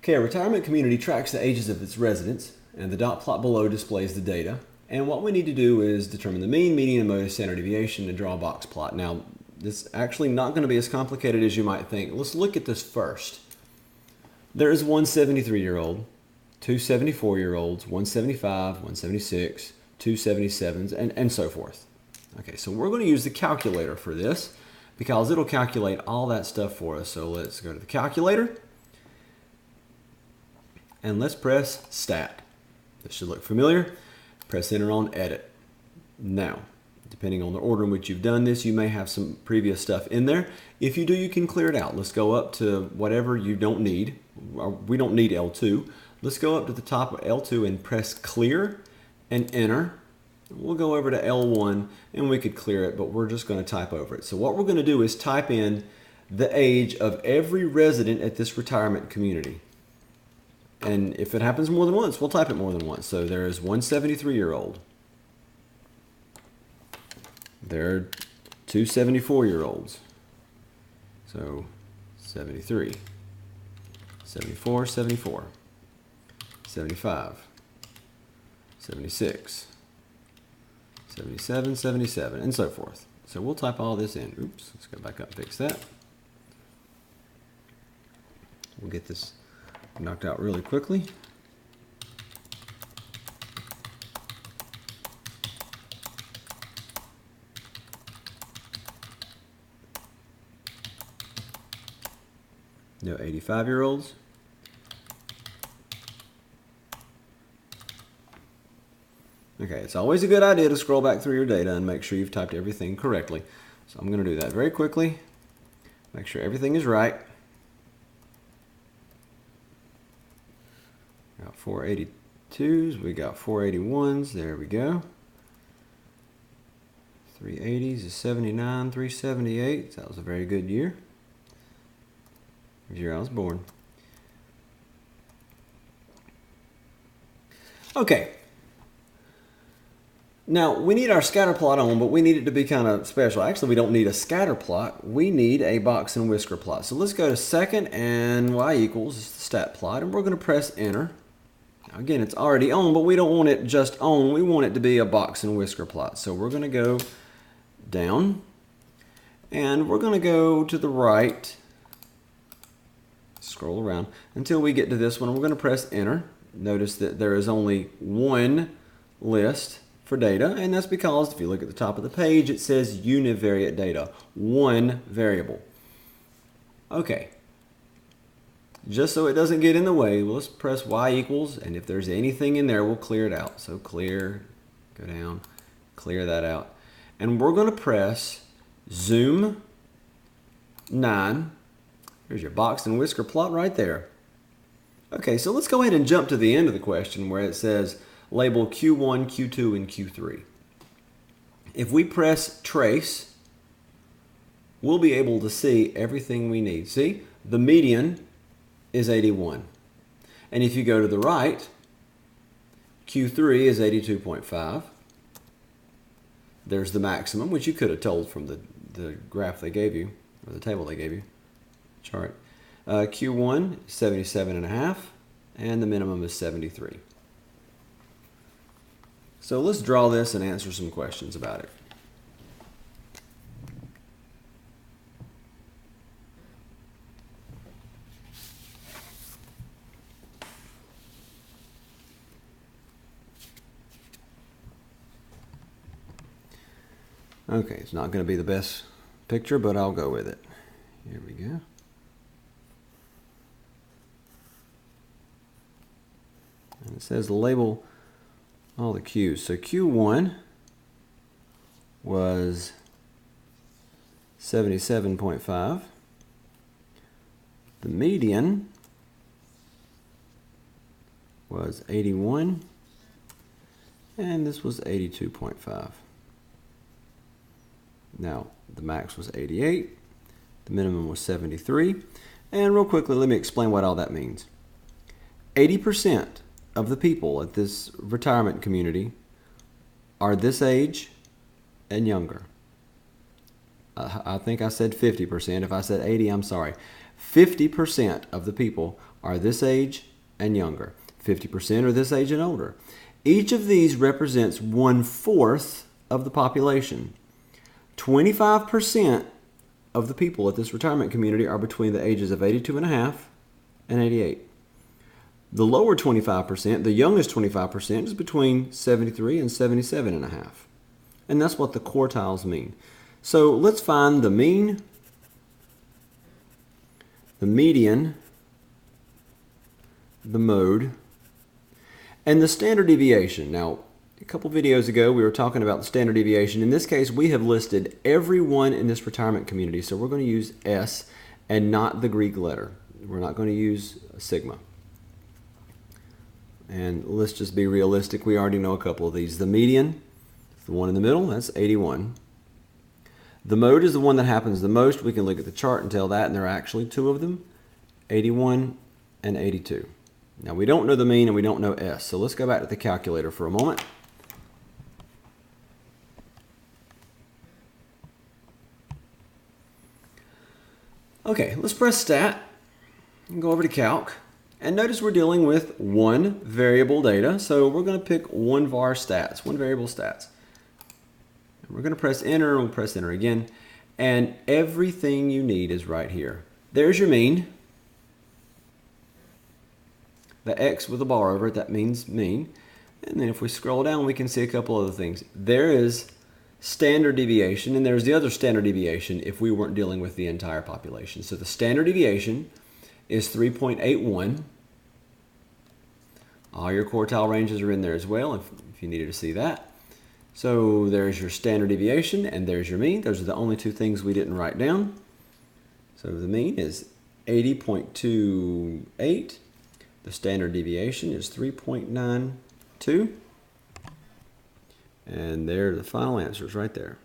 Okay, a retirement community tracks the ages of its residents, and the dot plot below displays the data. And what we need to do is determine the mean, median, and mode of standard deviation and draw a box plot. Now, this is actually not going to be as complicated as you might think. Let's look at this first. There is one 73-year-old, two 74-year-olds, 175, 176, two 77s, and so forth. Okay, so we're going to use the calculator for this because it'll calculate all that stuff for us. So let's go to the calculator and let's press Stat. This should look familiar. Press Enter on Edit. Now, depending on the order in which you've done this, you may have some previous stuff in there. If you do, you can clear it out. Let's go up to whatever you don't need. We don't need L2. Let's go up to the top of L2 and press Clear and Enter. We'll go over to L1 and we could clear it, but we're just going to type over it. So what we're going to do is type in the age of every resident at this retirement community. And if it happens more than once, we'll type it more than once. So there's one 73-year-old. There are two 74-year-olds. So 73, 74, 74, 75, 76, 77, 77, and so forth. So we'll type all this in. Oops, let's go back up and fix that. We'll get this knocked out really quickly. No 85-year-olds. Okay, it's always a good idea to scroll back through your data and make sure you've typed everything correctly. So I'm going to do that very quickly. Make sure everything is right. Got 482s, we got 481s, there we go. 380s is 79, 378, that was a very good year. The year I was born. Okay. Now, we need our scatter plot on, but we need it to be kind of special. Actually, we don't need a scatter plot. We need a box and whisker plot. So let's go to second and y equals the stat plot, and we're going to press Enter. Now, again, it's already on, but we don't want it just on. We want it to be a box and whisker plot. So we're going to go down, and we're going to go to the right, scroll around until we get to this one. We're going to press Enter. Notice that there is only one list for data, and that's because if you look at the top of the page, it says univariate data, one variable. Okay, just so it doesn't get in the way, let's press y equals, and if there's anything in there, we'll clear it out. So clear, go down, clear that out, and we're going to press zoom 9. There's your box and whisker plot right there. Okay, so let's go ahead and jump to the end of the question where it says label Q1, Q2, and Q3. If we press trace, we'll be able to see everything we need. See, the median is 81. And if you go to the right, Q3 is 82.5. There's the maximum, which you could have told from the graph they gave you, or the table they gave you, chart. Q1 is 77.5, and the minimum is 73. So let's draw this and answer some questions about it. Okay, it's not going to be the best picture, but I'll go with it. Here we go. And it says label all the Q's. So Q1 was 77.5. The median was 81. And this was 82.5. Now, the max was 88. The minimum was 73. And real quickly, let me explain what all that means. 80% of the people at this retirement community are this age and younger. I think I said 50%. If I said 80, I'm sorry. 50% of the people are this age and younger. 50% are this age and older. Each of these represents 1/4 of the population. 25% of the people at this retirement community are between the ages of 82.5 and 88. The lower 25%, the youngest 25%, is between 73 and 77.5. And that's what the quartiles mean. So let's find the mean, the median, the mode, and the standard deviation. Now, a couple videos ago, we were talking about the standard deviation. In this case, we have listed everyone in this retirement community, so we're going to use S and not the Greek letter. We're not going to use sigma. And let's just be realistic. We already know a couple of these. The median, the one in the middle, that's 81. The mode is the one that happens the most. We can look at the chart and tell that, and there are actually two of them, 81 and 82. Now, we don't know the mean and we don't know S, so let's go back to the calculator for a moment. Okay, let's press Stat and go over to Calc. And notice we're dealing with one variable data, so we're going to pick one var stats, one variable stats. And we're going to press Enter, and we'll press Enter again, and everything you need is right here. There's your mean. The X with a bar over it, that means mean. And then if we scroll down, we can see a couple other things. There is standard deviation, and there's the other standard deviation if we weren't dealing with the entire population. So the standard deviation is 3.81. All your quartile ranges are in there as well, if you needed to see that. So there's your standard deviation, and there's your mean. Those are the only two things we didn't write down. So the mean is 80.28. The standard deviation is 3.92. And there are the final answers right there.